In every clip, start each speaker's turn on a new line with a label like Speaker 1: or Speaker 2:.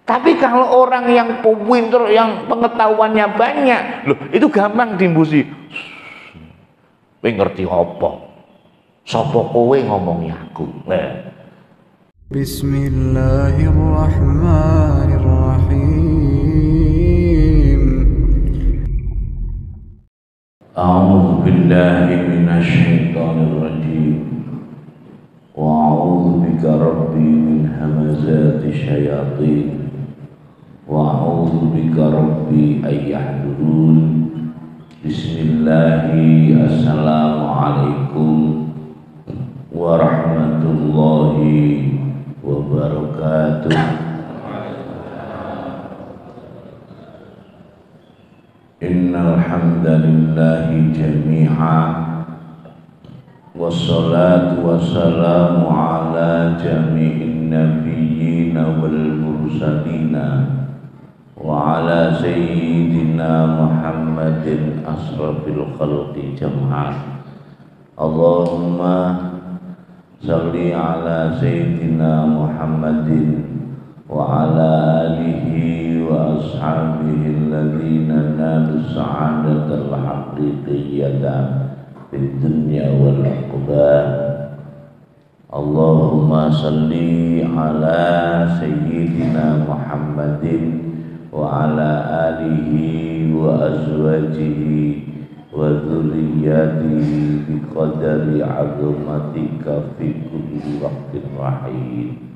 Speaker 1: Tapi kalau orang yang pinter, yang pengetahuannya banyak, loh itu gampang dimbusi. Kowe ngerti apa? Sapa kowe ngomongi aku?
Speaker 2: Bismillahirrahmanirrahim.
Speaker 1: A'udzu billahi minasyaitonir rajim. Wa a'udzu bika rabbi min hamazati syayatin. Wa a'udzu bika rabbi ay yahdurun. Bismillahi, assalamualaikum warahmatullahi wabarakatuh. Innal hamdalillahi jami'a wassalatu wassalamu ala jami'in nabiyyin wal mursalin wa ala sayyidina Muhammadin asrafil khalqi jam'an. Allahumma salli ala sayyidina Muhammadin wa ala alihi wa ashabihi alladhina nalu sa'adatal haqiqiyyata fid dunya wal uqbah. Allahumma salli ala sayyidina Muhammadin wa ala alihi wa azwajihi wa dzurriyyatihi biqadari 'azmatika fi kulli waqtin rahim.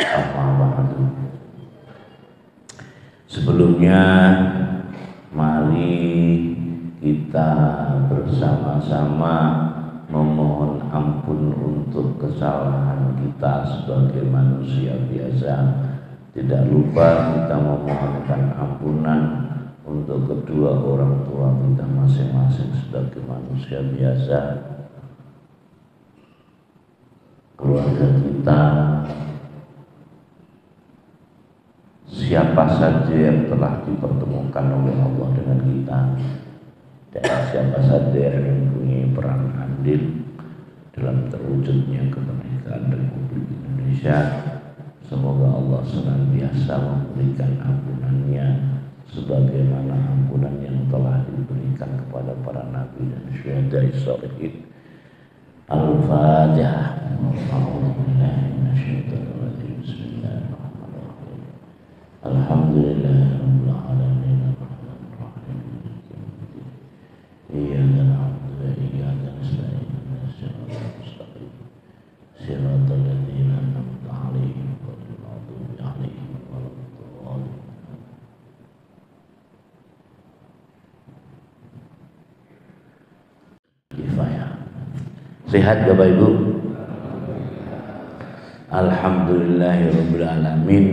Speaker 1: Amma ba'du. Sebelumnya mari kita bersama-sama memohon ampun untuk kesalahan kita sebagai manusia biasa. Tidak lupa kita memohonkan ampunan untuk kedua orang tua kita masing-masing sebagai manusia biasa, keluarga kita, siapa saja yang telah dipertemukan oleh Allah dengan kita, dan siapa saja yang mempunyai peran andil dalam terwujudnya kemerdekaan Republik Indonesia. Semoga Allah senantiasa memberikan ampunannya sebagaimana ampunan yang telah diberikan kepada para nabi dan syuhada sholihin. Al-Fatihah. Bismillahirrahmanirrahim. Alhamdulillahirabbil alamin. Iyyaka na'budu wa iyyaka nasta'in. Ihdinas mustaqim. Shiratal ladzina an'amta 'alaihim ghairil maghdubi 'alaihim waladdallin. Kifayah. Sehat Bapak Ibu? Alhamdulillahirabbil alamin.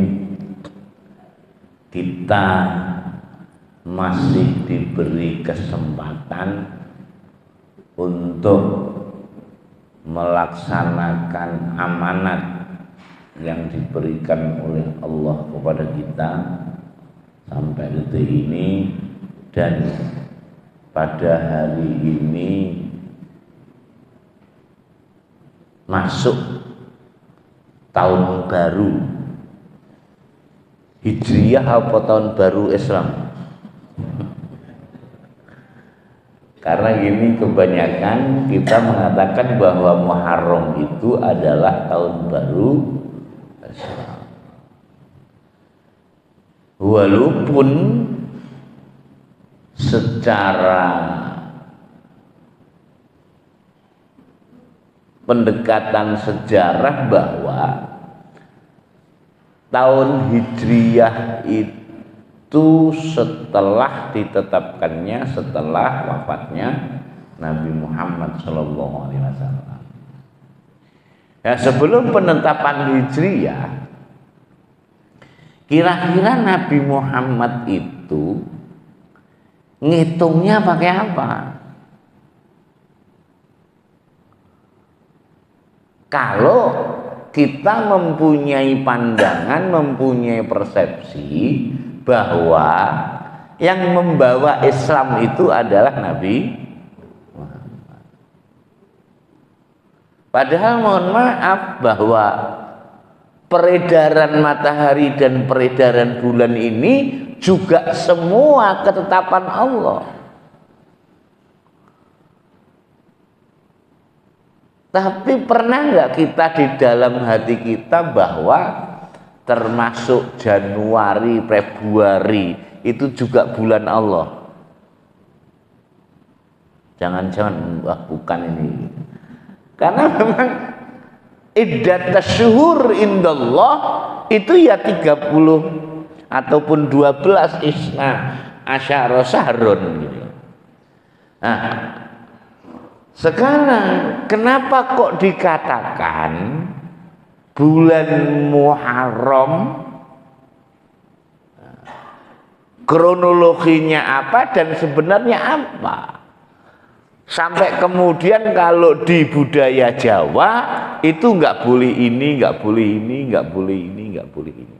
Speaker 1: Kita masih diberi kesempatan untuk melaksanakan amanat yang diberikan oleh Allah kepada kita sampai detik ini, dan pada hari ini masuk tahun baru Hijriyah apa tahun baru Islam? Karena ini kebanyakan kita mengatakan bahwa Muharram itu adalah tahun baru Islam. Walaupun secara pendekatan sejarah bahwa tahun Hijriyah itu setelah ditetapkannya, setelah wafatnya Nabi Muhammad SAW. Ya, sebelum penetapan Hijriyah, kira-kira Nabi Muhammad itu ngitungnya pakai apa? Kalau kita mempunyai pandangan, mempunyai persepsi bahwa yang membawa Islam itu adalah Nabi Muhammad. Padahal mohon maaf bahwa peredaran matahari dan peredaran bulan ini juga semua ketetapan Allah. Tapi pernah nggak kita di dalam hati kita bahwa termasuk Januari, Februari itu juga bulan Allah? Jangan-jangan bukan ini. Karena memang iddat syuhur indallah itu ya 30 ataupun 12 isna asyara syahrun gitu. Nah, sekarang kenapa kok dikatakan bulan Muharram, kronologinya apa dan sebenarnya apa? Sampai kemudian kalau di budaya Jawa itu nggak boleh ini, nggak boleh ini, nggak boleh ini, nggak boleh ini.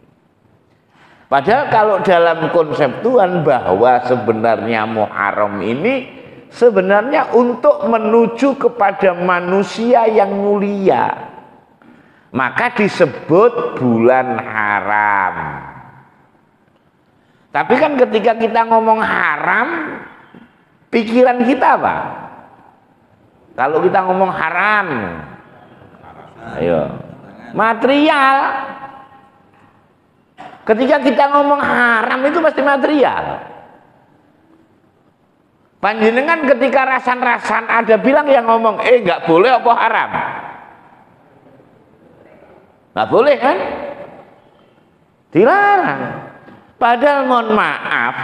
Speaker 1: Padahal kalau dalam konsep Tuhan bahwa sebenarnya Muharram ini sebenarnya untuk menuju kepada manusia yang mulia, maka disebut bulan haram. Tapi kan ketika kita ngomong haram, pikiran kita apa? Kalau kita ngomong haram, ayo material. Ketika kita ngomong haram itu pasti material. Panjenengan ketika rasan-rasan ada bilang yang ngomong, nggak boleh apa haram? Nggak boleh kan? Dilarang. Padahal mohon maaf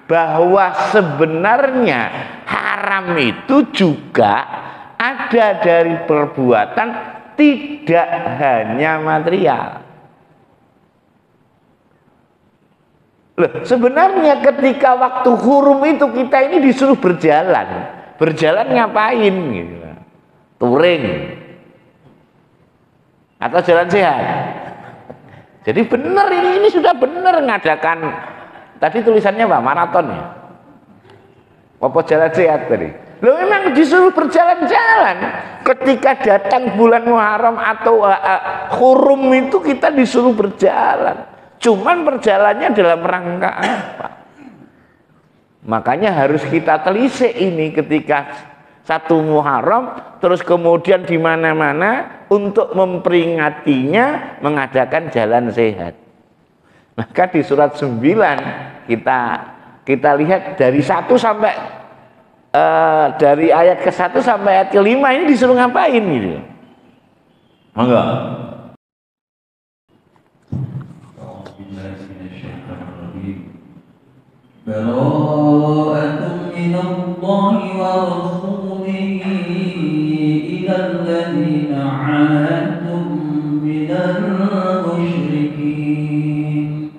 Speaker 1: bahwa sebenarnya haram itu juga ada dari perbuatan, tidak hanya material. Loh, sebenarnya ketika waktu hurum itu kita ini disuruh berjalan. Berjalan ngapain gitu? Touring atau jalan sehat? Jadi benar ini sudah benar ngadakan. Tadi tulisannya apa? Maraton ya? Apa jalan sehat tadi? Loh, memang disuruh berjalan-jalan. Ketika datang bulan Muharram atau hurum itu kita disuruh berjalan. Cuman perjalannya dalam rangka apa? Makanya harus kita telisik ini ketika satu Muharram, terus kemudian di mana-mana untuk memperingatinya mengadakan jalan sehat. Maka di surat 9 kita lihat dari 1 sampai dari ayat ke-1 sampai ayat ke-5 ini disuruh ngapain gitu. Monggo.
Speaker 2: Bara'atun minallahi wa rasulihi ilal ladzina 'ahadtum minal musyrikin.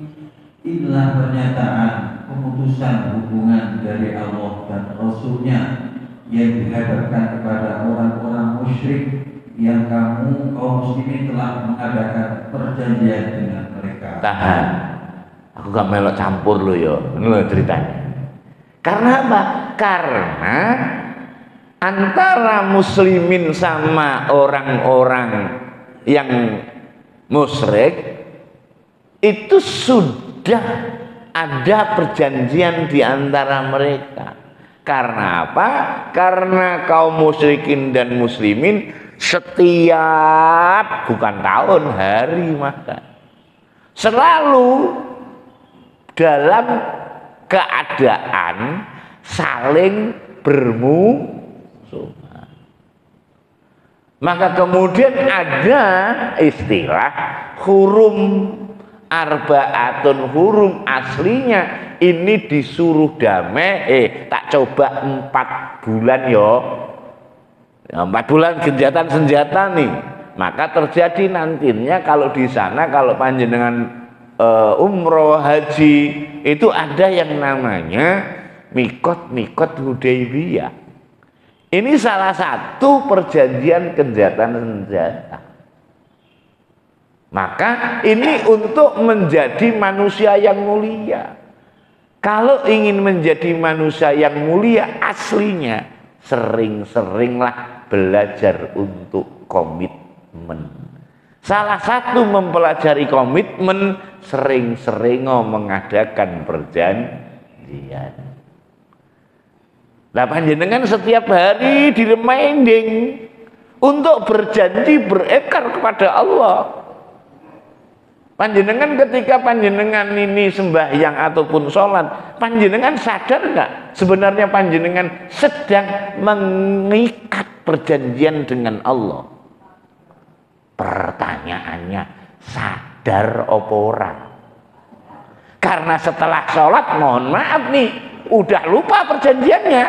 Speaker 2: Inilah pernyataan pemutusan hubungan dari Allah dan Rasulnya yang dihadapkan kepada orang-orang musyrik yang kaum muslimin telah mengadakan perjanjian dengan mereka.
Speaker 1: Tahan. Aku gak melok campur lo yo, ini ceritanya. Karena apa? Karena antara muslimin sama orang-orang yang musyrik itu sudah ada perjanjian di antara mereka. Karena apa? Karena kaum musyrikin dan muslimin setiap bukan tahun, hari, maka selalu dalam keadaan saling bermusuhan. Maka kemudian ada istilah hurum arbaatun. Hurum aslinya ini disuruh damai, tak coba 4 bulan yo. 4 bulan genjatan senjata nih. Maka terjadi nantinya kalau di sana, kalau panjenengan umroh haji itu ada yang namanya mikot Hudaybiyah. Ini salah satu perjanjian genjatan senjata. Maka ini untuk menjadi manusia yang mulia. Kalau ingin menjadi manusia yang mulia aslinya, sering-seringlah belajar untuk komitmen. Salah satu mempelajari komitmen, sering-sering mengadakan perjanjian. Lah panjenengan setiap hari direminding untuk berjanji berekar kepada Allah. Panjenengan ketika panjenengan ini sembahyang ataupun sholat, panjenengan sadar nggak sebenarnya panjenengan sedang mengikat perjanjian dengan Allah? Pertanyaannya, sadar apa ora? Karena setelah sholat, mohon maaf nih, udah lupa perjanjiannya.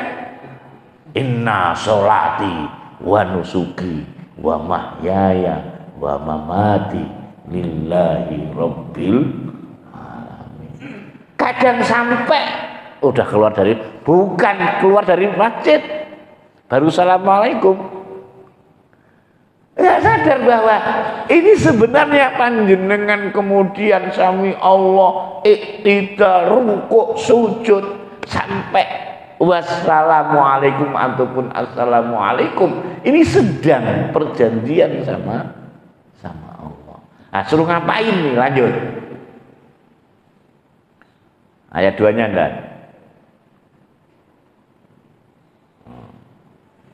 Speaker 1: Inna sholati wa nusuki wa mahyaya wa mamati lillahi rabbil alamin. Kadang sampai udah keluar dari, bukan keluar dari masjid, baru assalamualaikum. Nggak sadar bahwa ini sebenarnya panjenengan kemudian sami Allah, iktidal, rukuk, sujud sampai wassalamualaikum ataupun assalamualaikum. Ini sedang perjanjian sama Allah. Nah, suruh ngapain nih? Lanjut. Ayat 2-nya enggak?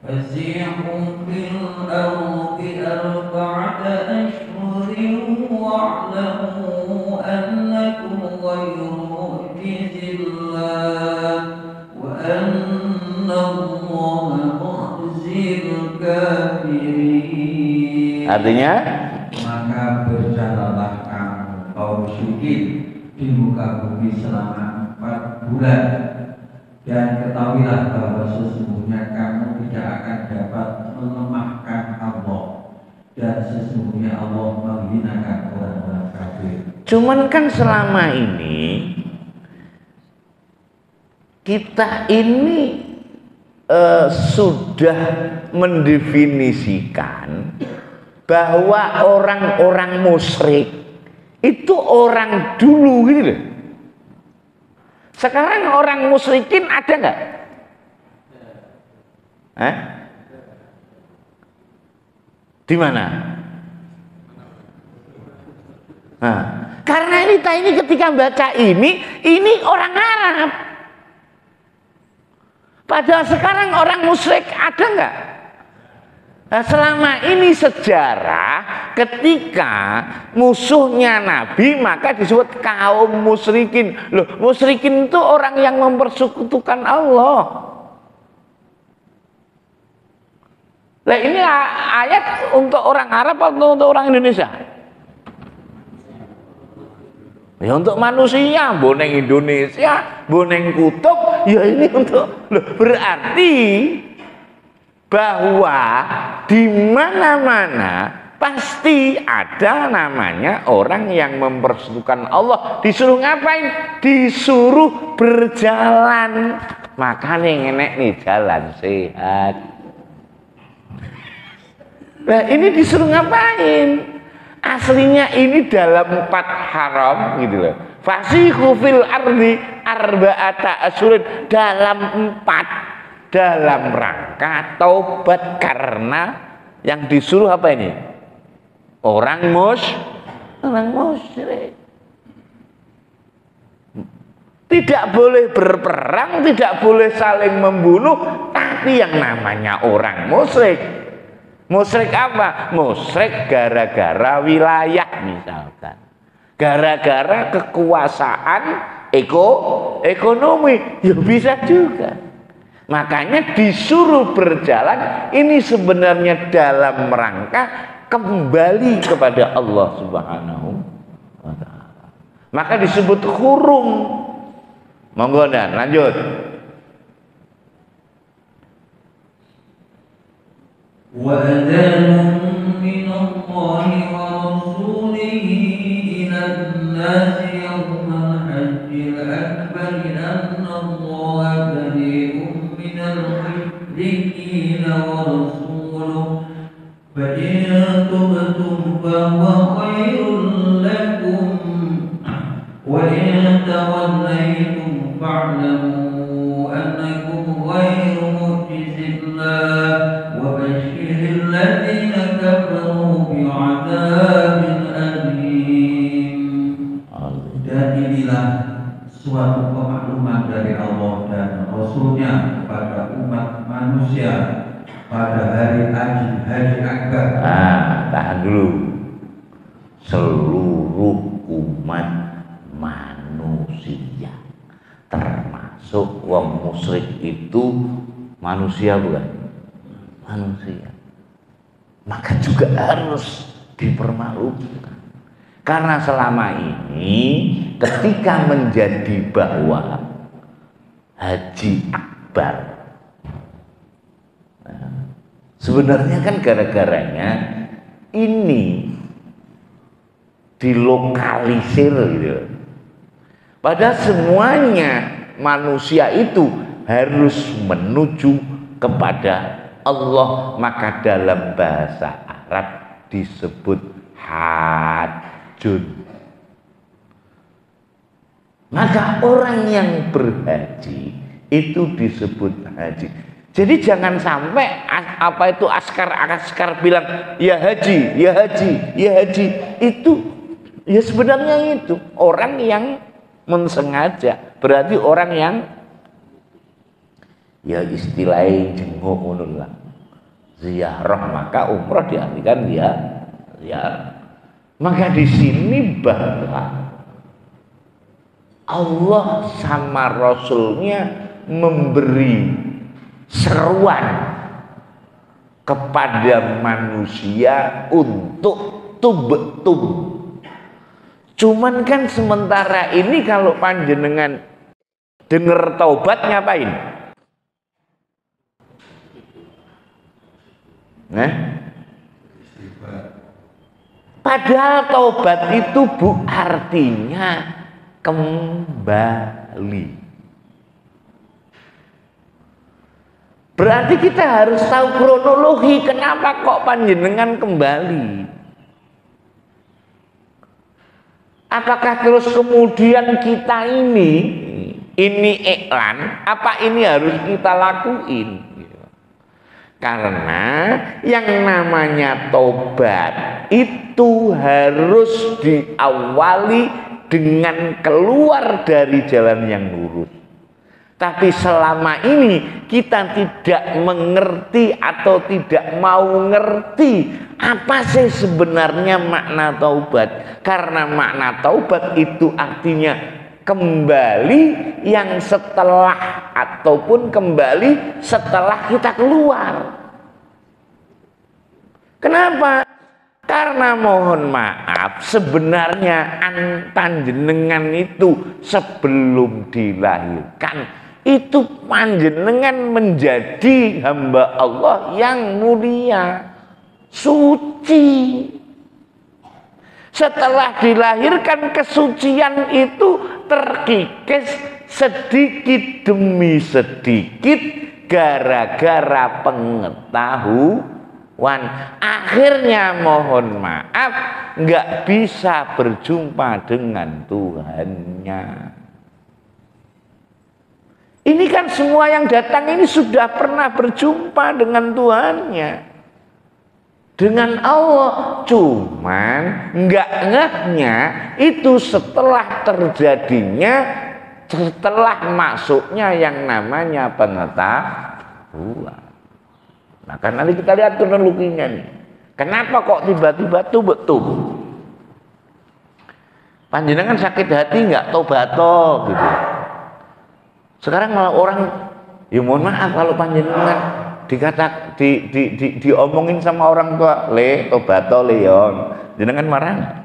Speaker 2: فسيحوا في الأرض أربعة أشهر واعلموا أنكم غير معجز الله وأن الله مخزي الكافرين.
Speaker 1: Artinya,
Speaker 2: maka berjalanlah kamu kaum musyrikin di muka bumi selama 4 bulan. Dan ketahuilah bahwa sesungguhnya kamu tidak akan dapat melemahkan Allah, dan sesungguhnya Allah menghinakan orang-orang kafir.
Speaker 1: Cuman kan selama ini kita ini sudah mendefinisikan bahwa orang-orang musyrik itu orang dulu gitu loh. Sekarang orang musyrikin ada nggak? Di mana? Nah, karena kita ini ketika baca ini orang Arab. Padahal sekarang orang musyrik ada nggak? Nah, selama ini sejarah ketika musuhnya Nabi maka disebut kaum musyrikin. Loh, musyrikin itu orang yang mempersekutukan Allah. Nah, ini ayat untuk orang Arab atau untuk orang Indonesia? Ya untuk manusia, boneng Indonesia, boneng kutub, ya ini untuk. Loh, berarti bahwa di mana-mana pasti ada namanya orang yang mempersekutukan Allah. Disuruh ngapain? Disuruh berjalan. Makanya ngenek nih jalan sehat. Nah, ini disuruh ngapain? Aslinya ini dalam 4 haram gitu loh. Fasihu fil ardi arba'ata asyurin, dalam 4 dalam rangka taubat, karena yang disuruh apa ini? Orang musyrik. Tidak boleh berperang, tidak boleh saling membunuh, tapi yang namanya orang musyrik. Musyrik apa? Musyrik gara-gara wilayah misalkan. Gara-gara kekuasaan ekonomi, ya bisa juga. Makanya disuruh berjalan ini sebenarnya dalam rangka kembali kepada Allah Subhanahu wa ta'ala. Maka disebut hurum. Monggo dan lanjut.
Speaker 2: Wa adzanun minallahi wa rasulihi ilan nasi yawmal hajjil akbar anna Allaha bari'un المشركين ورسوله فإن تبتم فهو خير لكم وإن توليتم فاعلموا أنكم غير معجز الله وبشر الذين كفروا بعذاب أليم. Dan inilah suatu pemakluman dari Allah dan Rasulnya kepada umat manusia pada hari Haji Akbar.
Speaker 1: Tahan dulu. Seluruh umat manusia, termasuk wong musyrik itu manusia bukan? Manusia. Maka juga harus dipermalukan. Karena selama ini ketika menjadi bahwa Haji Akbar, sebenarnya kan gara-garanya ini dilokalisir gitu. Padahal semuanya manusia itu harus menuju kepada Allah, maka dalam bahasa Arab disebut hajjun. Maka orang yang berhaji itu disebut haji. Jadi jangan sampai apa itu askar bilang ya haji, ya haji, ya haji. Itu ya sebenarnya itu orang yang mensengaja. Berarti orang yang ya istilahnya jenguk ngono, ziarah, maka umrah diartikan ya Maka di sini bahwa Allah sama Rasulnya memberi seruan kepada manusia untuk tub. Cuman kan sementara ini kalau panjenengan dengar taubat ngapain? Padahal taubat itu artinya kembali. Berarti kita harus tahu kronologi kenapa kok panjenengan kembali. Apakah terus kemudian kita ini iklan, apa ini harus kita lakuin? Karena yang namanya tobat itu harus diawali dengan keluar dari jalan yang lurus. Tapi selama ini kita tidak mengerti atau tidak mau ngerti apa sih sebenarnya makna taubat. Karena makna taubat itu artinya kembali yang setelah ataupun kembali setelah kita keluar. Kenapa? Karena mohon maaf, sebenarnya panjenengan itu sebelum dilahirkan itu panjenengan menjadi hamba Allah yang mulia, suci. Setelah dilahirkan kesucian itu terkikis sedikit demi sedikit gara-gara pengetahuan. Akhirnya mohon maaf nggak bisa berjumpa dengan Tuhannya. Ini kan semua yang datang ini sudah pernah berjumpa dengan Tuhannya, dengan Allah. Cuman nggak ngehnya itu setelah terjadinya, setelah masuknya yang namanya pengetahuan. Nah, kan nanti kita lihat kronologinya nih. Kenapa kok tiba-tiba tubuh? Panjenengan sakit hati nggak tobato gitu. Sekarang malah orang, ya mohon maaf kalau panjenengan diomongin sama orang tua, le tobato leon, jenengan marah nggak?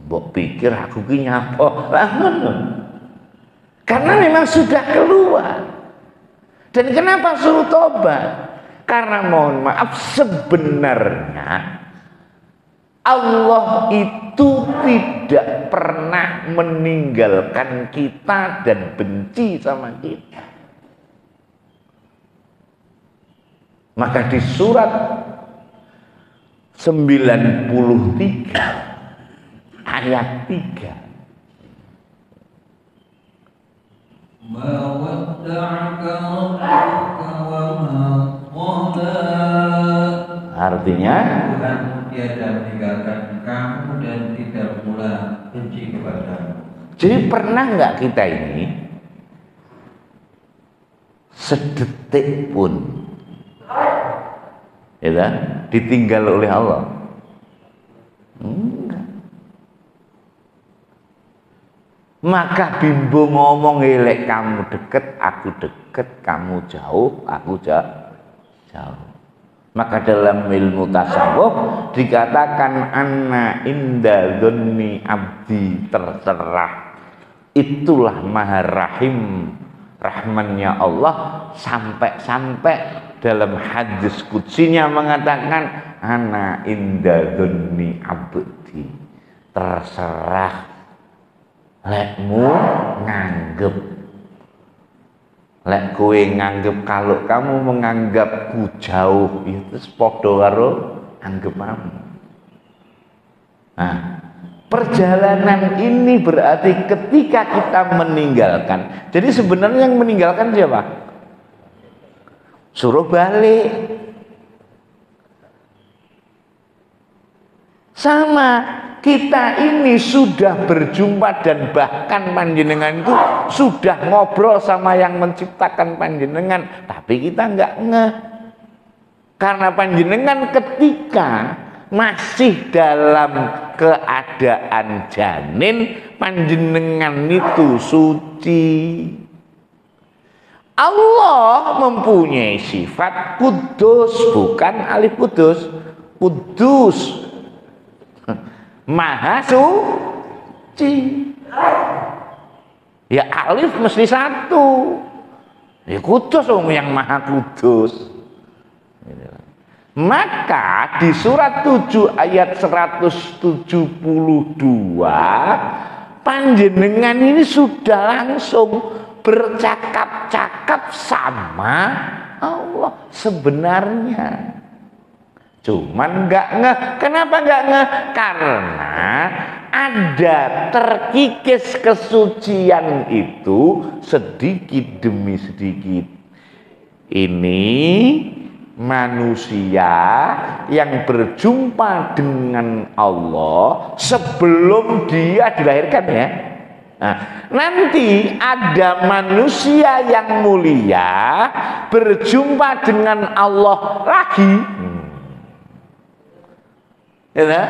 Speaker 1: Mbok pikir aku ki nyapa lah ngono. Karena memang sudah keluar. Dan kenapa suruh tobat? Karena mohon maaf sebenarnya Allah itu tidak pernah meninggalkan kita dan benci sama kita. Maka di surat 93 ayat 3
Speaker 2: ما ودعك ربك وما قلى.
Speaker 1: Artinya
Speaker 2: Tuhan tiada meninggalkan kamu dan tidak pula benci kepadamu.
Speaker 1: jadi pernah nggak kita ini sedetik pun ya kan, ditinggal oleh Allah? Enggak. Maka Bimbo ngomong, elek kamu deket, aku deket, kamu jauh, aku jauh. Maka dalam ilmu tasawuf dikatakan anna inda dzanni abdi, terserah. Itulah maha rahim, rahmannya Allah, sampai-sampai dalam hadis qudsinya mengatakan ana inda dzanni abdi, terserah lekmu nganggep. Lek kowe nganggep, kalau kamu menganggapku jauh, itu padha karo anggepamu. Nah, perjalanan ini berarti ketika kita meninggalkan. Jadi sebenarnya yang meninggalkan siapa? Suruh balik. Sama, kita ini sudah berjumpa dan bahkan panjenengan itu sudah ngobrol sama yang menciptakan panjenengan, tapi kita nggak ngeh. Karena panjenengan ketika masih dalam keadaan janin, panjenengan itu suci. Allah mempunyai sifat kudus, bukan alif kudus, kudus, maha suci. Ya alif mesti satu, ya kudus yang maha kudus. Maka di surat 7 ayat 172 panjenengan ini sudah langsung bercakap-cakap sama Allah sebenarnya. Cuman nggak ngeh. Kenapa nggak ngeh? Karena ada terkikis kesucian itu sedikit demi sedikit. Ini manusia yang berjumpa dengan Allah sebelum dia dilahirkan ya. Nah, nanti ada manusia yang mulia berjumpa dengan Allah lagi. Ya,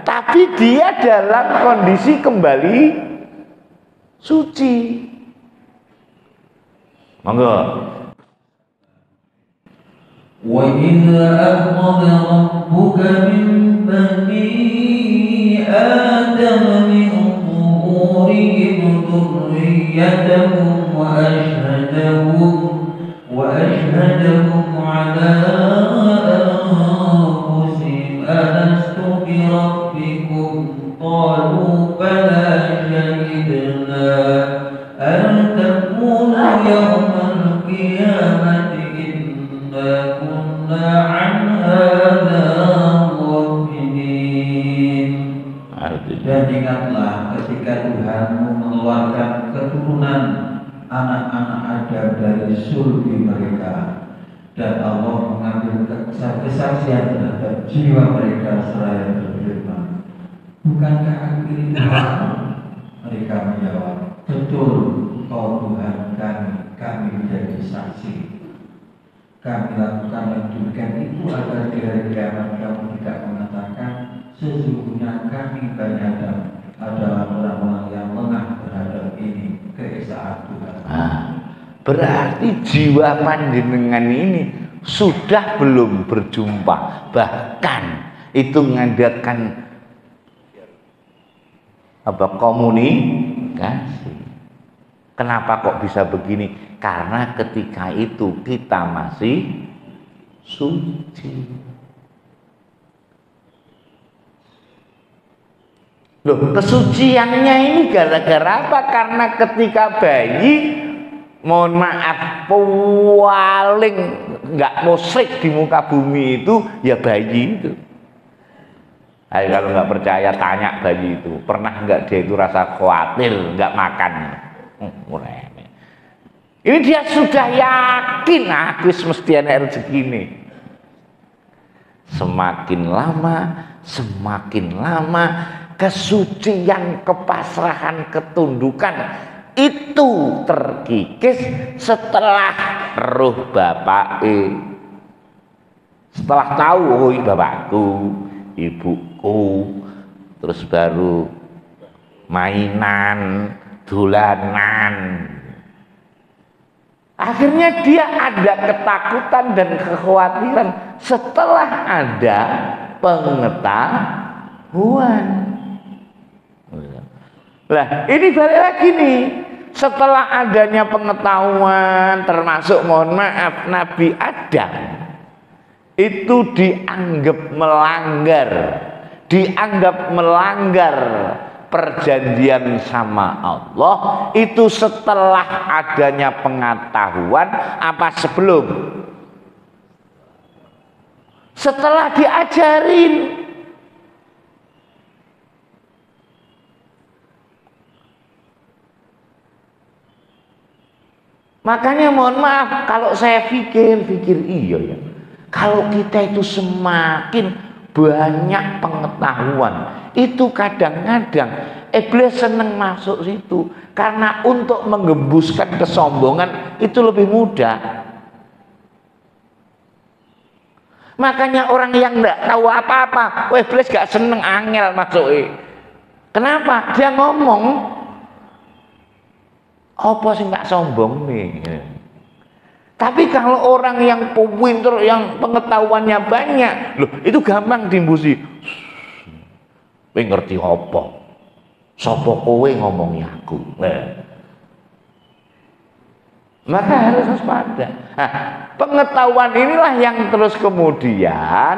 Speaker 1: tapi dia dalam kondisi kembali suci. Monggo.
Speaker 2: Wa idza akhadha rabbuka min bani adama min zuhurihim dhurriyyatahum wa ashhadahum ala بربكم قالوا بلى شهدنا أن تقولوا يوم القيامة إنا كنا عن هذا غافلين. Dan ingatlah ketika Tuhanmu mengeluarkan keturunan anak-anak Adam dari sulbi mereka, dan Allah mengambil kesaksian terhadap jiwa mereka seraya berfirman, bukankah aku ini Tuhan? Mereka menjawab, betul, Engkau Tuhan kami menjadi saksi. Kami lakukan yang demikian itu agar di hari kiamat kamu tidak mengatakan sesungguhnya kami Bani Adam adalah orang-orang yang lengah terhadap ini keesaan Tuhan.
Speaker 1: Berarti jiwa panjenengan ini sudah belum berjumpa, bahkan itu mengadakan komunikasi. Kenapa kok bisa begini? Karena ketika itu kita masih suci. Loh, kesuciannya ini gara-gara apa? Karena ketika bayi, mohon maaf, paling nggak musrik di muka bumi itu ya bayi itu. Ayo, kalau nggak percaya tanya bayi itu, pernah nggak dia itu rasa khawatir nggak makan? Ini dia sudah yakin aku mesti ana rezeki ini. Semakin lama kesucian, kepasrahan, ketundukan itu terkikis setelah roh bapak, setelah tahu oh bapakku, ibuku, terus baru mainan, dolanan. Akhirnya dia ada ketakutan dan kekhawatiran setelah ada pengetahuan. Lah, ini balik lagi nih. Setelah adanya pengetahuan, termasuk mohon maaf Nabi Adam itu dianggap melanggar perjanjian sama Allah itu setelah adanya pengetahuan apa sebelum? Setelah diajarin. Makanya mohon maaf kalau saya pikir iya ya. Kalau kita itu semakin banyak pengetahuan, itu kadang-kadang iblis seneng masuk situ karena untuk menggembuskan kesombongan itu lebih mudah. Makanya orang yang enggak tahu apa-apa, iblis gak seneng angel masuk. Kenapa? Dia ngomong apa sih nggak sombong nih. Tapi kalau orang yang pintar, yang pengetahuannya banyak, loh itu gampang dimbusi. Kowe ngerti apa? Sapa kowe ngomongi aku? Maka harus waspada. Nah, pengetahuan inilah yang terus kemudian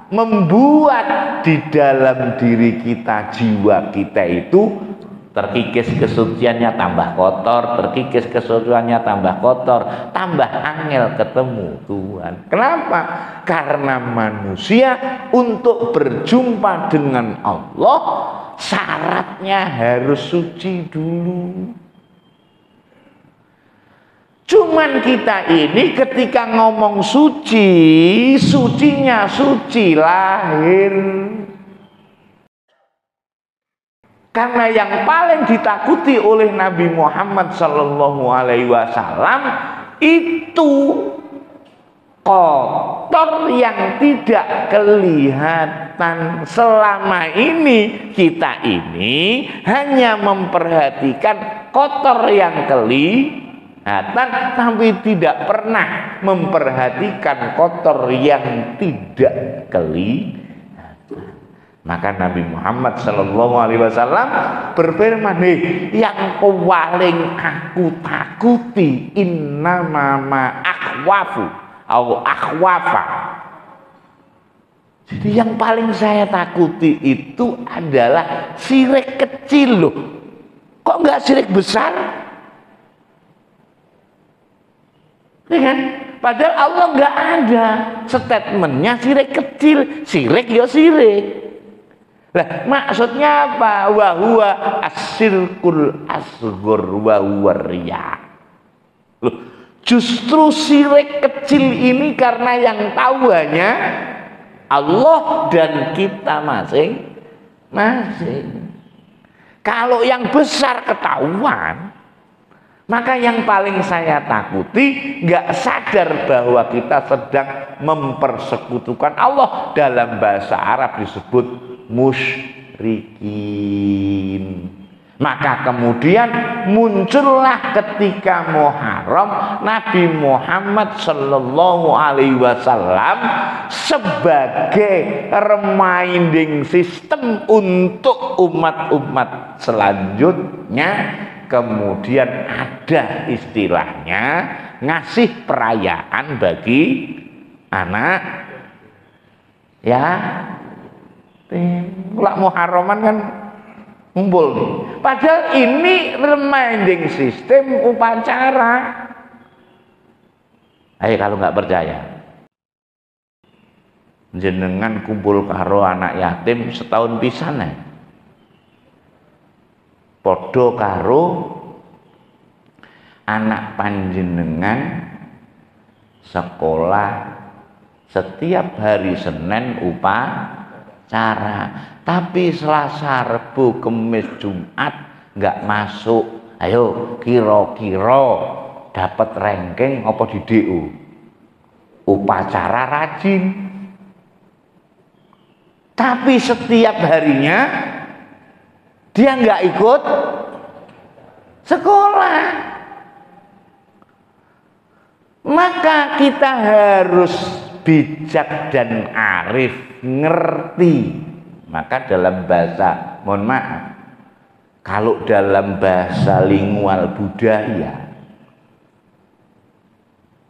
Speaker 1: membuat di dalam diri kita, jiwa kita itu terkikis kesuciannya tambah kotor, terkikis kesuciannya tambah kotor, tambah angel ketemu Tuhan. Kenapa? Karena manusia untuk berjumpa dengan Allah syaratnya harus suci dulu. Cuman kita ini ketika ngomong suci, sucinya suci lahir. Karena yang paling ditakuti oleh Nabi Muhammad Sallallahu Alaihi Wasallam itu kotor yang tidak kelihatan. Selama ini kita ini hanya memperhatikan kotor yang kelihatan, tapi tidak pernah memperhatikan kotor yang tidak kelihatan. Maka Nabi Muhammad Sallallahu Alaihi Wasallam berfirman, yang paling aku takuti innama akhwafu atau akhwafa. Jadi yang paling saya takuti itu adalah syirik kecil loh. Kok nggak syirik besar? Ya kan? Padahal Allah nggak ada statementnya syirik kecil, syirik ya syirik. Lah maksudnya apa? Wa huwa asyirkul asghar wa huwa riya. Loh, justru syirik kecil ini karena yang tahu hanya Allah dan kita masing-masing. Kalau yang besar ketahuan, maka yang paling saya takuti nggak sadar bahwa kita sedang mempersekutukan Allah. Dalam bahasa Arab disebut musyrikin. Maka kemudian muncullah ketika Muharram Nabi Muhammad Sallallahu Alaihi Wasallam sebagai reminding system untuk umat-umat selanjutnya. Kemudian ada istilahnya ngasih perayaan bagi anak ya. Kalau Muharraman kan ngumpul nih. Padahal ini reminding system upacara. Ayo kalau nggak percaya, jenengan kumpul karo anak yatim setahun pisan ya. Podo karo anak panjenengan sekolah setiap hari Senin upacara, tapi Selasa, Rebo, Kamis, Jumat nggak masuk. Ayo kira-kira dapat ranking apa di DO? Upacara rajin. Tapi setiap harinya dia nggak ikut sekolah. Maka kita harus bijak dan arif, ngerti. Maka dalam bahasa, mohon maaf, kalau dalam bahasa lingual budaya,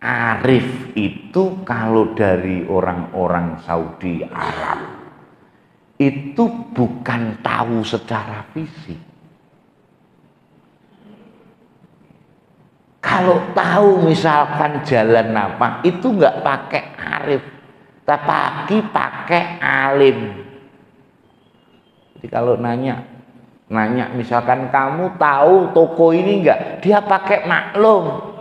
Speaker 1: arif itu kalau dari orang-orang Saudi Arab itu bukan tahu secara fisik. Kalau tahu misalkan jalan apa, itu nggak pakai arif, tapi pakai alim. Jadi kalau nanya misalkan kamu tahu toko ini enggak, dia pakai maklum.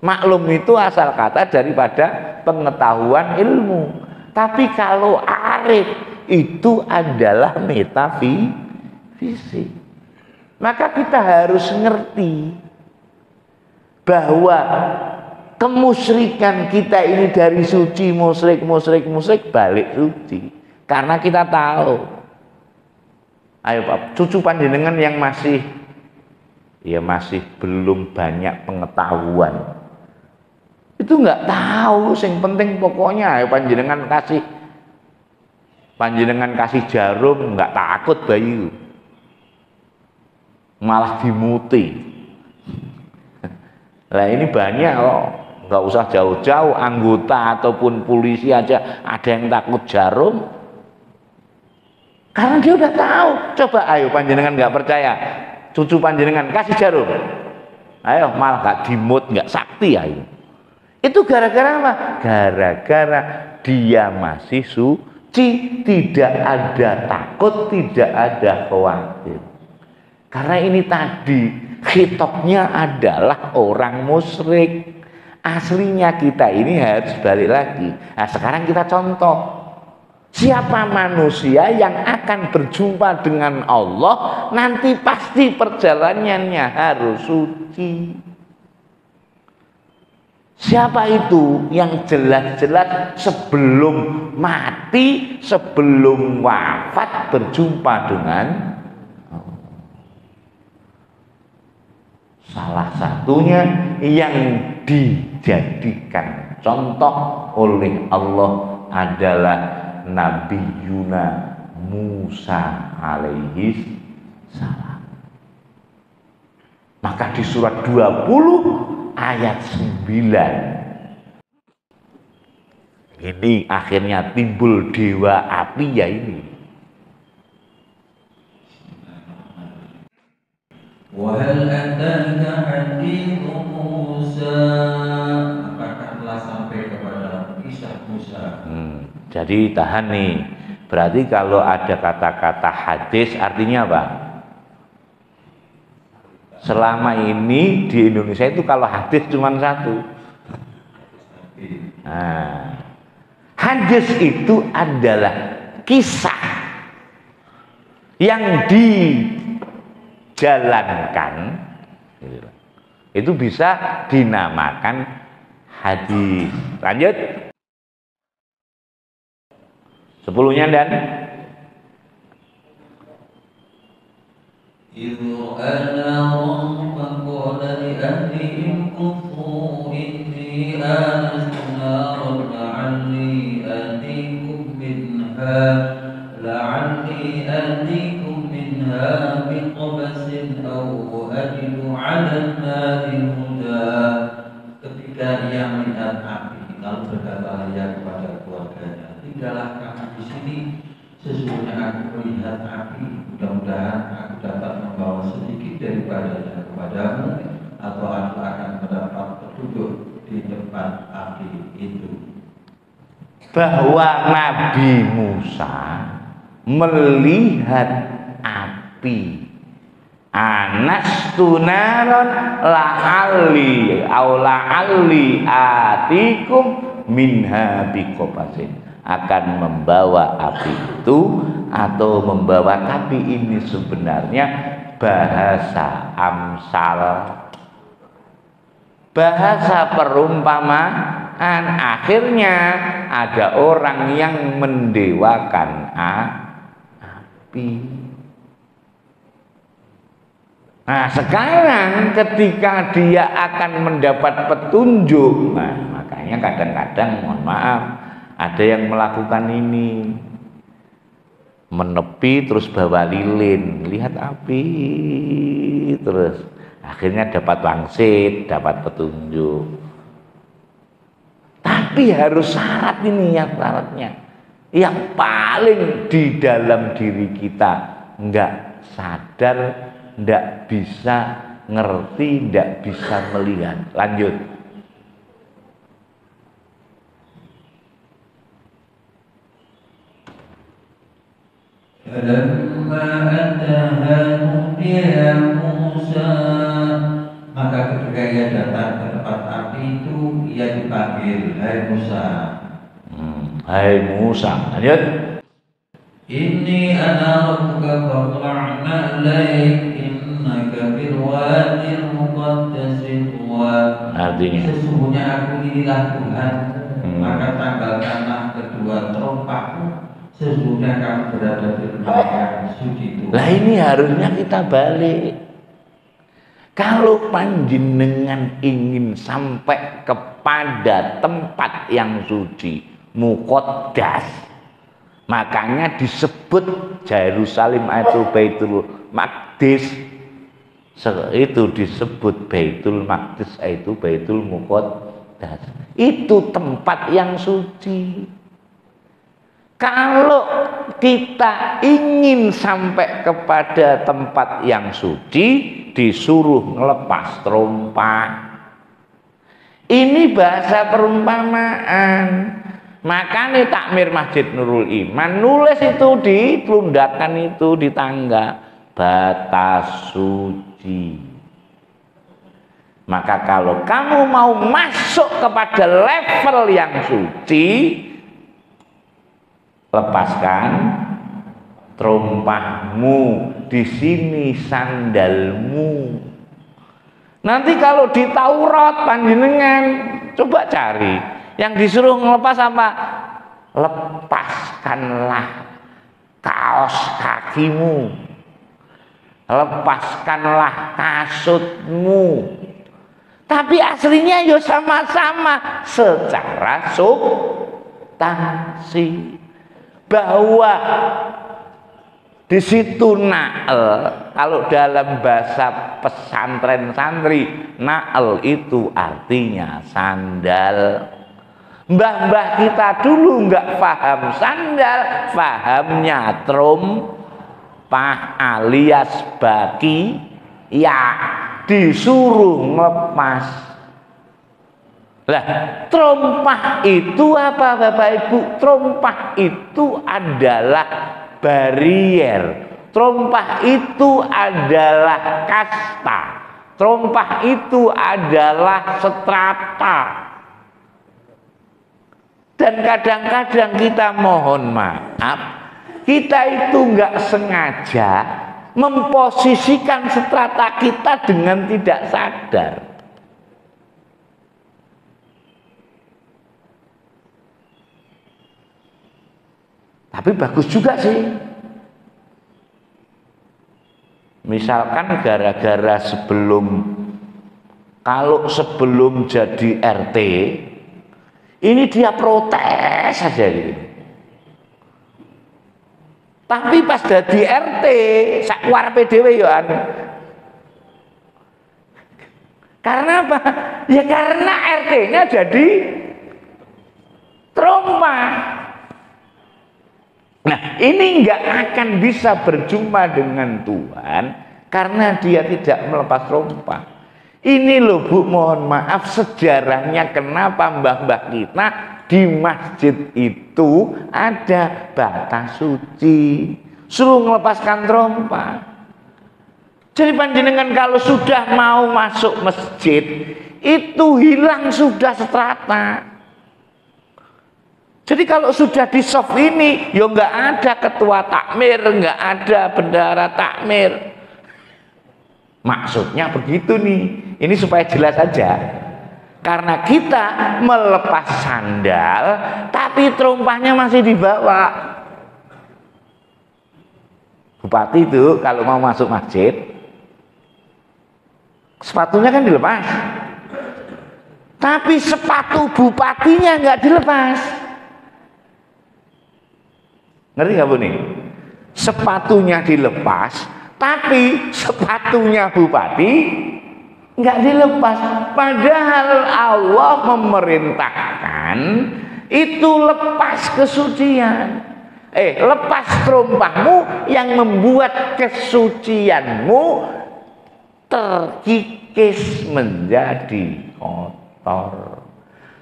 Speaker 1: Maklum itu asal kata daripada pengetahuan ilmu. Tapi kalau arif itu adalah metafisik. Maka kita harus ngerti bahwa kemusyrikan kita ini dari suci, musyrik balik suci. Karena kita tahu. Ayo Pak, cucu panjenengan yang masih belum banyak pengetahuan, itu nggak tahu. Yang penting pokoknya ayo panjenengan kasih jarum, nggak takut bayi, malah dimuti. Nah ini banyak kok, nggak usah jauh-jauh, anggota ataupun polisi aja ada yang takut jarum. Karena dia udah tahu. Coba ayo panjenengan nggak percaya, cucu panjenengan kasih jarum, ayo malah nggak dimut, nggak sakti. Ayo, itu gara-gara apa? Gara-gara dia masih suci, tidak ada takut, tidak ada khawatir. Karena ini tadi khitabnya adalah orang musyrik. Aslinya kita ini harus balik lagi. Nah sekarang kita contoh. Siapa manusia yang akan berjumpa dengan Allah, nanti pasti perjalanannya harus suci. Siapa itu yang jelas-jelas sebelum mati, sebelum wafat berjumpa dengan Allah? Salah satunya yang dijadikan contoh oleh Allah adalah Nabi Yuna Musa alaihi salam. Maka di surat 20 ayat 9 ini akhirnya timbul dewa api ya ini.
Speaker 2: Wahal ataka hadithu Musa, apakah telah sampai kepada kisah Musa?
Speaker 1: Jadi tahan nih, berarti kalau ada kata-kata hadis artinya apa? Selama ini di Indonesia itu kalau hadis cuma satu. Nah, hadis itu adalah kisah yang dijalankan, itu bisa dinamakan hadis. Lanjut. 10-nya dan
Speaker 2: Idzu ana qala li ahlihim kufu inni anastu naran la'alli atikum minha biqabasin aw ajidu 'ala an-nari huda. Ketika ia melihat api, lalu berkata ia kepada keluarganya, tidaklah kamu di sini, sesungguhnya aku melihat api, mudah-mudahan aku dapat membawa sedikit daripadanya kepadamu, atau aku akan mendapat petunjuk di tempat api itu.
Speaker 1: Bahwa Nabi Musa melihat api. anastu naron la'alli au la'alli atikum minha biqabasin, akan membawa api itu atau membawa, tapi ini sebenarnya bahasa amsal, bahasa perumpamaan. Akhirnya ada orang yang mendewakan api. Nah sekarang ketika dia akan mendapat petunjuk, nah makanya kadang-kadang mohon maaf ada yang melakukan ini, menepi terus bawa lilin, lihat api terus, akhirnya dapat wangsit, dapat petunjuk. Tapi harus syarat ini, yang syaratnya yang paling di dalam diri kita enggak sadar, enggak bisa ngerti, enggak bisa melihat. Lanjut.
Speaker 2: Falamma ataha nudiya Musa, maka ketika ia datang ke tempat api itu, ia dipanggil, hai Musa.
Speaker 1: Hai Musa, lanjut.
Speaker 2: Inni ana rabbuka faqra'na alaik innaka bil wadil muqaddasil tuwa.
Speaker 1: Artinya
Speaker 2: sesungguhnya aku inilah Tuhanmu, maka tanggalkanlah kedua terompahmu, sesungguhnya kamu berada di tempat yang suci Tuhan.
Speaker 1: Lah ini harusnya kita balik. Kalau panjenengan ingin sampai kepada tempat yang suci, muqaddas, makanya disebut Yerusalem itu Baitul Maqdis, itu disebut Baitul Maqdis, itu Baitul Muqaddas, itu tempat yang suci. Kalau kita ingin sampai kepada tempat yang suci, disuruh ngelepas terompah. Ini bahasa perumpamaan. Makanya takmir Masjid Nurul Iman nulis itu di pelundakan itu di tangga, batas suci. Maka kalau kamu mau masuk kepada level yang suci, lepaskan terompahmu, di sini sandalmu. Nanti kalau di Taurat panjenengan coba cari, yang disuruh ngelepas apa? Lepaskanlah kaos kakimu, lepaskanlah kasutmu. Tapi aslinya yo sama-sama secara substansi, bahwa di situ na'al, kalau dalam bahasa pesantren santri, na'al itu artinya sandal. Mbah-mbah kita dulu nggak paham sandal, pahamnya terompah alias baki, ya disuruh ngelepas. Lah, terompah itu apa Bapak Ibu? Terompah itu adalah barier. Terompah itu adalah kasta. Terompah itu adalah strata. Dan kadang-kadang kita mohon maaf, kita itu nggak sengaja memposisikan strata kita dengan tidak sadar. Tapi bagus juga sih. Misalkan gara-gara kalau sebelum jadi RT, ini dia protes saja gitu. Tapi pas jadi RT, sakwar PDW yo anu. Karena apa? Ya karena RT-nya jadi trauma. Nah, ini nggak akan bisa berjumpa dengan Tuhan karena dia tidak melepas terompah. Ini loh Bu, mohon maaf, sejarahnya kenapa mbah-mbah kita di masjid itu ada batas suci, suruh melepaskan terompah. Jadi panjenengan kalau sudah mau masuk masjid itu hilang sudah strata. Jadi kalau sudah di soft ini, ya nggak ada ketua takmir, nggak ada bendara takmir. Maksudnya begitu nih. Ini supaya jelas aja. Karena kita melepas sandal, tapi terompahnya masih dibawa. Bupati itu kalau mau masuk masjid, sepatunya kan dilepas. Tapi sepatu bupatinya nggak dilepas. Ngerti nggak Bu nih? Sepatunya dilepas, tapi sepatunya bupati nggak dilepas. Padahal Allah memerintahkan itu lepas kesucian. Lepas terompahmu yang membuat kesucianmu terkikis menjadi kotor.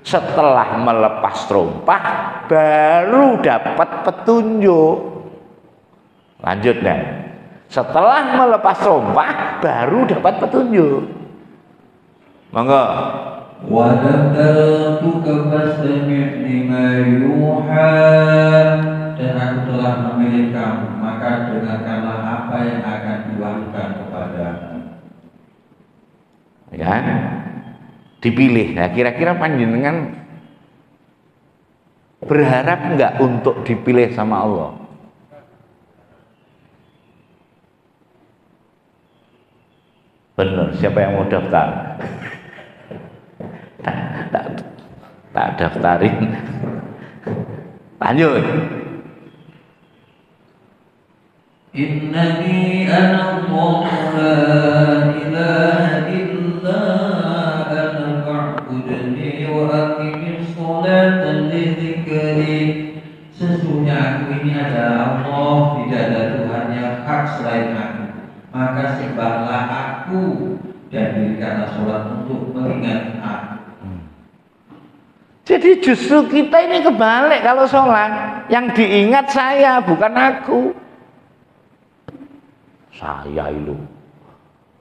Speaker 1: Setelah melepas terompah baru dapat petunjuk. Lanjut dah. Setelah melepas terompah baru dapat petunjuk. Monggo.
Speaker 2: Wa dabbartuka fastami' lima yuha, dan aku telah memilih kamu, maka dengarkanlah apa yang akan diwahyukan kepadamu.
Speaker 1: Ya. Dipilih. Nah, kira-kira panjenengan berharap enggak untuk dipilih sama Allah? Benar, siapa yang mau daftar? tak daftarin. Lanjut.
Speaker 2: Innani ana Allah la ilaha illa ana fa'budni wa aqimis sholata li dzikri. Sesungguhnya aku ini adalah Allah, tidak ada Tuhan yang hak selain aku. Maka sembahlah aku dan dirikanlah sholat untuk mengingat aku.
Speaker 1: Jadi justru kita ini kebalik kalau sholat. Yang diingat saya, bukan aku. Saya itu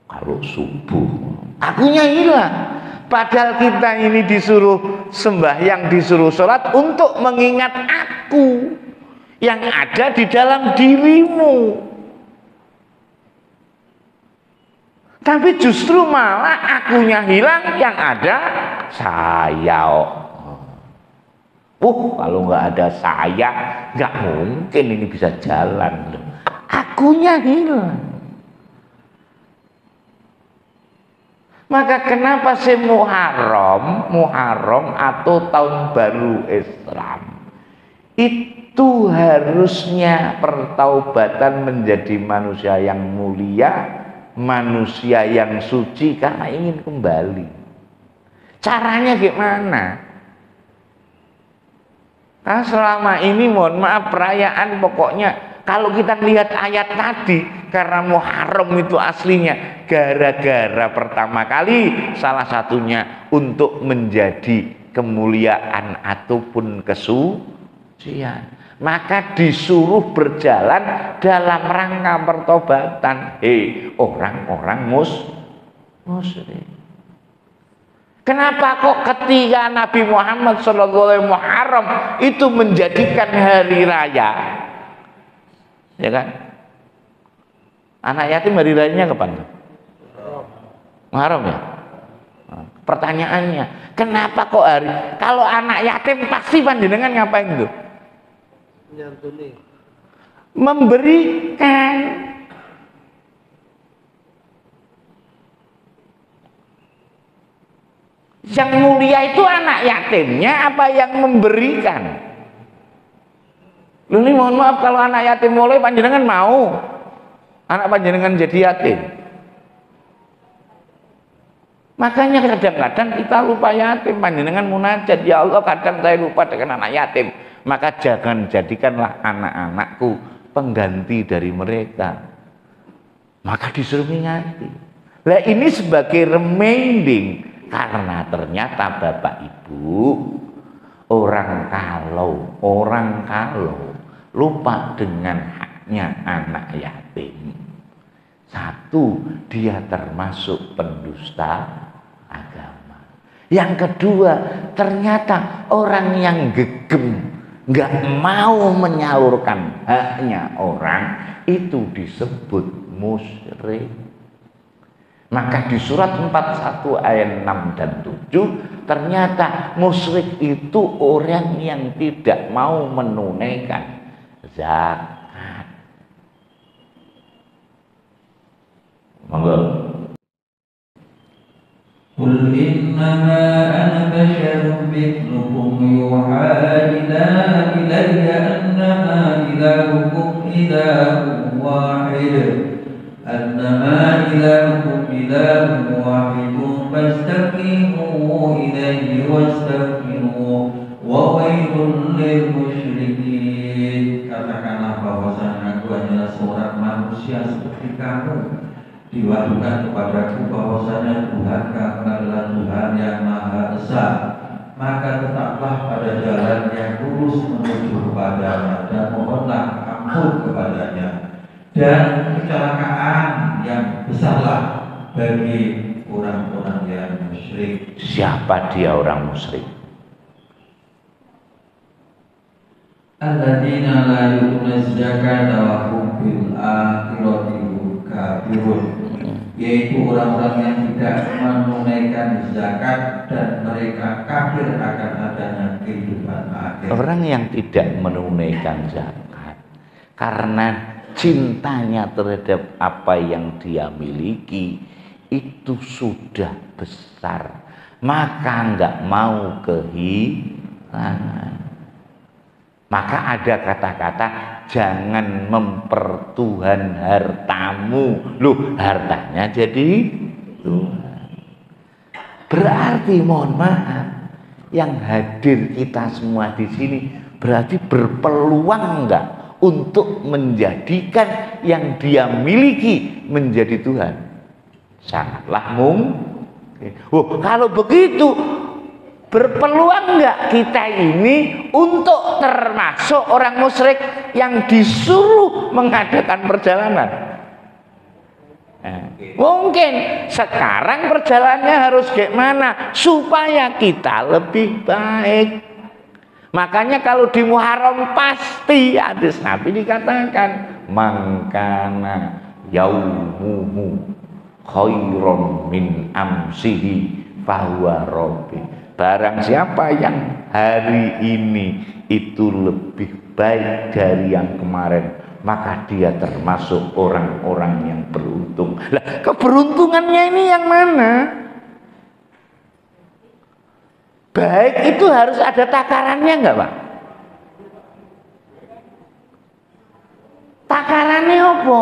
Speaker 1: kalau subuh akunya hilang. Padahal kita ini disuruh sembahyang, disuruh sholat untuk mengingat aku yang ada di dalam dirimu. Tapi justru malah akunya hilang, yang ada saya. Kalau nggak ada saya, nggak mungkin ini bisa jalan. Akunya hilang. Maka kenapa sih Muharram atau tahun baru Islam itu harusnya pertaubatan menjadi manusia yang mulia, manusia yang suci, karena ingin kembali. Caranya gimana? Nah, selama ini mohon maaf perayaan pokoknya kalau kita lihat ayat tadi, karena Muharram itu aslinya gara-gara pertama kali salah satunya untuk menjadi kemuliaan ataupun kesucian, maka disuruh berjalan dalam rangka pertobatan. Orang-orang muslim. Kenapa kok ketika Nabi Muhammad SAW Muharram itu menjadikan hari raya, ya kan? Anak yatim hari rayanya kapan? Muharram ya. Pertanyaannya, kenapa kok hari? Kalau anak yatim pasti panjenengan ngapain tuh? Memberikan. Yang mulia itu anak yatimnya apa yang memberikan? Ini mohon maaf, kalau anak yatim mulai panjenengan mau anak panjenengan jadi yatim. Makanya kadang-kadang kita lupa yatim. Panjenengan munajat, ya Allah kadang saya lupa dengan anak yatim. Maka jangan jadikanlah anak-anakku pengganti dari mereka. Maka disuruh mengingati. Lah ini sebagai reminding. Karena ternyata Bapak Ibu orang kalau lupa dengan haknya anak yatim, Satu, dia termasuk pendusta agama. Yang kedua, ternyata orang yang gegem nggak mau menyalurkan haknya orang itu disebut musyrik. Maka di surat 41 ayat 6 dan 7 ternyata musyrik itu orang yang tidak mau menunaikan zakat. Monggo.
Speaker 2: Qul innama ana basyarun mithlukum yuha ilayya annama ilahukum ilahun wahid. أنما إلهكم إله واحد فاستقيموا إليه واستغفروه وويل للمشركين. Katakanlah bahwasanya aku hanyalah seorang manusia seperti kamu. Diwahyukan kepadaku bahwasanya Tuhan kamu adalah Tuhan yang Maha Esa. Maka tetaplah pada jalan yang lurus menuju kepadanya dan mohonlah ampun kepadanya. Dan kecelakaan yang besarlah bagi orang-orang yang musyrik.
Speaker 1: Siapa dia orang musyrik?
Speaker 2: Alladzina la yu'tuna zakata wa hum bil akhirati kafirun. Yaitu orang-orang yang tidak menunaikan zakat dan mereka kafir akan adanya kehidupan akhir.
Speaker 1: Orang yang tidak menunaikan zakat karena cintanya terhadap apa yang dia miliki itu sudah besar, maka nggak mau kehilangan. Maka ada kata-kata jangan mempertuhan hartamu. Loh, hartanya jadi Tuhan. Berarti mohon maaf, yang hadir kita semua di sini berarti berpeluang enggak untuk menjadikan yang dia miliki menjadi Tuhan? Sangatlah mungkin. Oh, kalau begitu berpeluang enggak kita ini untuk termasuk orang musyrik yang disuruh mengadakan perjalanan? Mungkin sekarang perjalanannya harus gimana supaya kita lebih baik. Makanya kalau di Muharram pasti hadis Nabi dikatakan mangkana yaumuhu khairon min amsihi fahuwa rabbi. Barang siapa yang hari ini itu lebih baik dari yang kemarin, maka dia termasuk orang-orang yang beruntung. Lah, keberuntungannya ini yang mana? Baik itu harus ada takarannya enggak, Pak? Takarannya apa?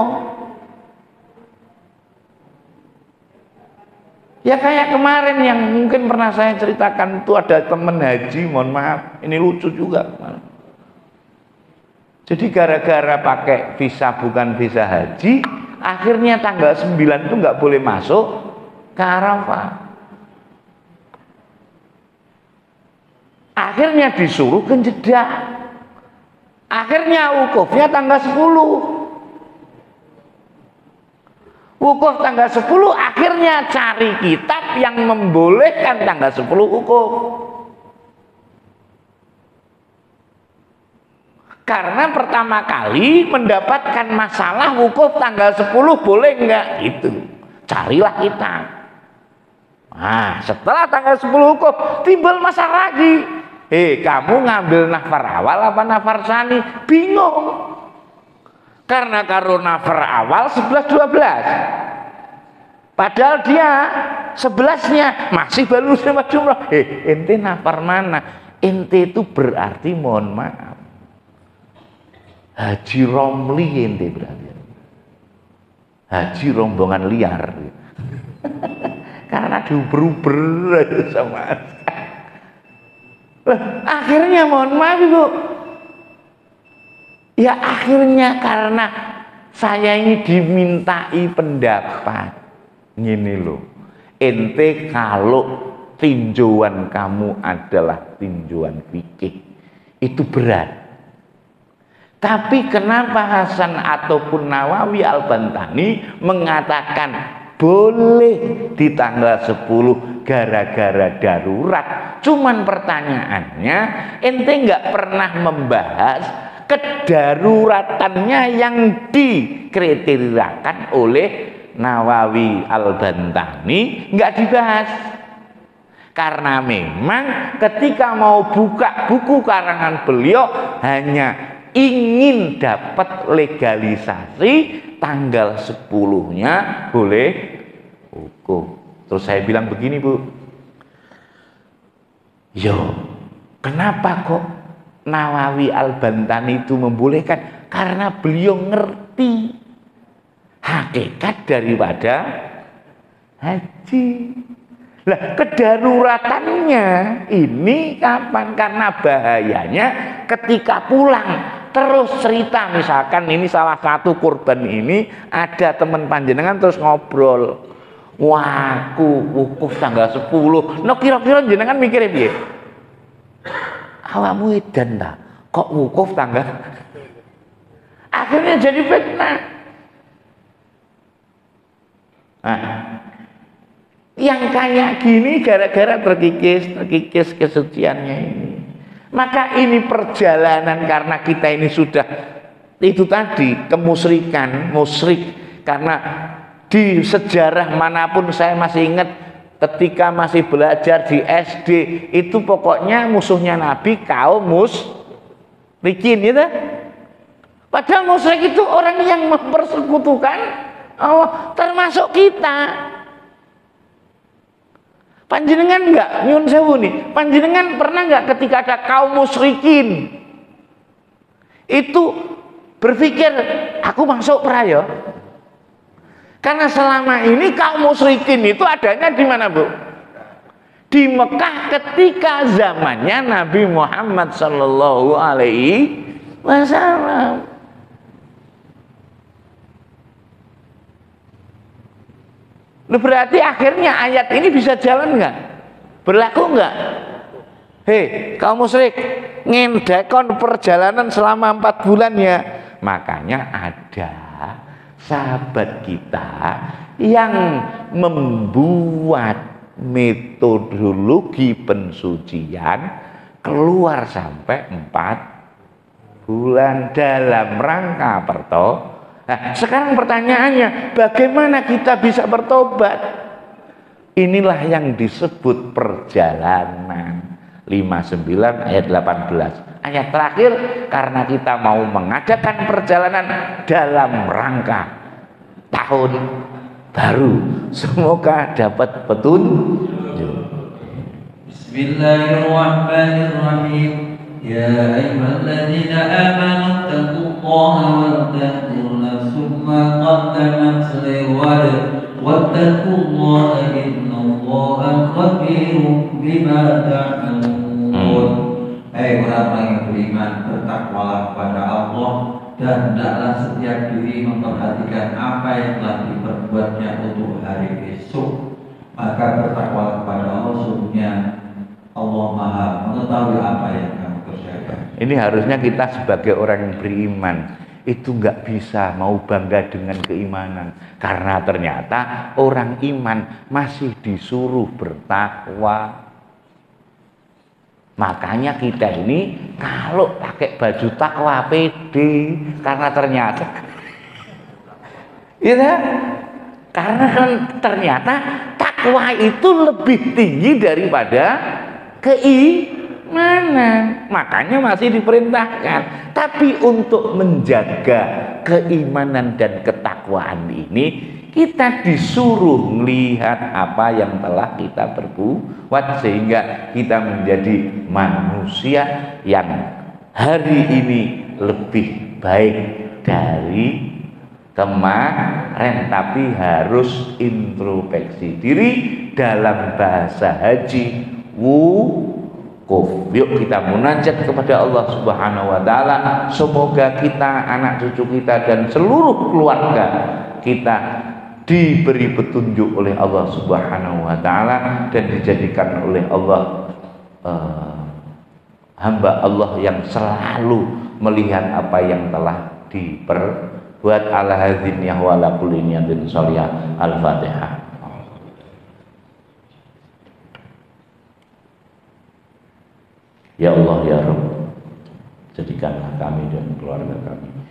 Speaker 1: Ya kayak kemarin yang mungkin pernah saya ceritakan itu ada temen haji, mohon maaf, ini lucu juga kemarin. Jadi gara-gara pakai visa bukan visa haji, akhirnya tanggal 9 itu nggak boleh masuk ke Arafah. Akhirnya disuruh ke Jeddah. Akhirnya wukufnya tanggal 10. Wukuf tanggal 10, akhirnya cari kitab yang membolehkan tanggal 10 wukuf. Karena pertama kali mendapatkan masalah wukuf tanggal 10 boleh enggak? Itu. Carilah kitab. Nah, setelah tanggal 10 wukuf timbul masalah lagi. Kamu ngambil nafar awal apa nafar sani? Bingung. Karena karo nafar awal 11-12. Padahal dia 11-nya masih baru sama jumlah. Ente nafar mana? Ente itu berarti mohon maaf Haji Romli ente berarti. Haji rombongan liar. Karena diuber-uber sama. Akhirnya mohon maaf Ibu. Ya akhirnya karena saya ini dimintai pendapat. Gini loh. Ente kalau tinjauan kamu adalah tinjauan fikih, itu berat. Tapi kenapa Hasan ataupun Nawawi Al-Bantani mengatakan boleh di tanggal 10 gara-gara darurat? Cuman pertanyaannya, ente nggak pernah membahas kedaruratannya yang dikriteriakan oleh Nawawi Al-Bantani, nggak dibahas. Karena memang ketika mau buka buku karangan beliau hanya ingin dapat legalisasi tanggal 10-nya boleh hukum. Terus saya bilang begini, Bu, yo kenapa kok Nawawi Al-Bantani itu membolehkan? Karena beliau ngerti hakikat daripada haji. Lah, kedaruratannya ini kapan? Karena bahayanya ketika pulang terus cerita, misalkan ini salah satu kurban ini ada teman panjenengan terus ngobrol, wah aku wukuf tanggal 10. No kira-kira jenengan mikirnya piye? Awakmu edan ta? Kok wukuf tanggal? Akhirnya jadi fitnah. Nah, yang kayak gini gara-gara terkikis kesuciannya ini. Maka ini perjalanan karena kita ini sudah itu tadi kemusyrikan, musyrik. Karena di sejarah manapun saya masih ingat ketika masih belajar di SD itu pokoknya musuhnya Nabi kaum musyrikin gitu. Padahal musyrik itu orang yang mempersekutukan Allah, termasuk kita. Panjenengan enggak, nyun sewu nih, panjenengan pernah enggak ketika ada kaum musyrikin itu berpikir aku masuk prayo? Karena selama ini kaum musyrikin itu adanya di mana, Bu? Di Mekah ketika zamannya Nabi Muhammad Sallallahu Alaihi Wasallam. Berarti akhirnya ayat ini bisa jalan nggak? Berlaku nggak? Hei, kaum musyrik, ngendakon perjalanan selama 4 bulan ya. Makanya ada sahabat kita yang membuat metodologi pensucian keluar sampai 4 bulan dalam rangka pertobat. Nah, sekarang pertanyaannya, bagaimana kita bisa bertobat? Inilah yang disebut perjalanan 59 ayat 18. Ayat terakhir, karena kita mau mengadakan perjalanan dalam rangka tahun baru. Semoga dapat petunjuk.
Speaker 2: Bismillahirrahmanirrahim. Ya ayyuhalladzina amanu taqullaha wal tanzur nafsum ma qaddamat lighad wattaqullaha innallaha khabirum bima ta'malun. Hai orang yang beriman, bertakwalah kepada Allah dan hendaklah setiap diri memperhatikan apa yang telah diperbuatnya untuk hari esok. Maka bertakwalah kepada Allah, sungguhnya Allah Maha mengetahui apa yang kamu kerjakan.
Speaker 1: Ini harusnya kita sebagai orang yang beriman itu nggak bisa mau bangga dengan keimanan, karena ternyata orang iman masih disuruh bertakwa. Makanya kita ini kalau pakai baju takwa pede, karena ternyata ya, karena kan ternyata takwa itu lebih tinggi daripada keimanan. Makanya masih diperintahkan. Tapi untuk menjaga keimanan dan ketakwaan ini, kita disuruh melihat apa yang telah kita perbuat sehingga kita menjadi manusia yang hari ini lebih baik dari kemarin. Tapi harus introspeksi diri, dalam bahasa haji wukuf. Yuk kita munajat kepada Allah Subhanahu wa taala, semoga kita, anak cucu kita dan seluruh keluarga kita diberi petunjuk oleh Allah Subhanahu wa taala dan dijadikan oleh Allah hamba Allah yang selalu melihat apa yang telah diperbuat. Ala hadzin wa ala kulli niyatin sholihah. Al-Fatihah. Ya Allah ya Rabb, jadikanlah kami dan keluarga kami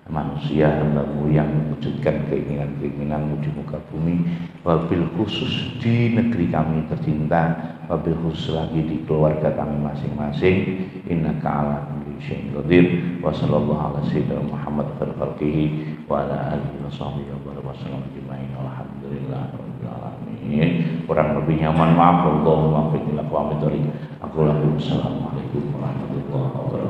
Speaker 1: manusia hamba-Mu yang mewujudkan keinginan-keinginan-Mu di muka bumi, wabil khusus di negeri kami tercinta, wabil khusus lagi di keluarga kami masing-masing. Innaka ala kulli syai'in qadir. Wa sallallahu ala sayyidina Muhammad wa ala alihi wa sahbihi wa sallam ajma'in. Alhamdulillahirabbil alamin. Kurang lebihnya mohon maaf. Allahumma fiqh ila qawmi thoriq. Assalamualaikum warahmatullahi wabarakatuh.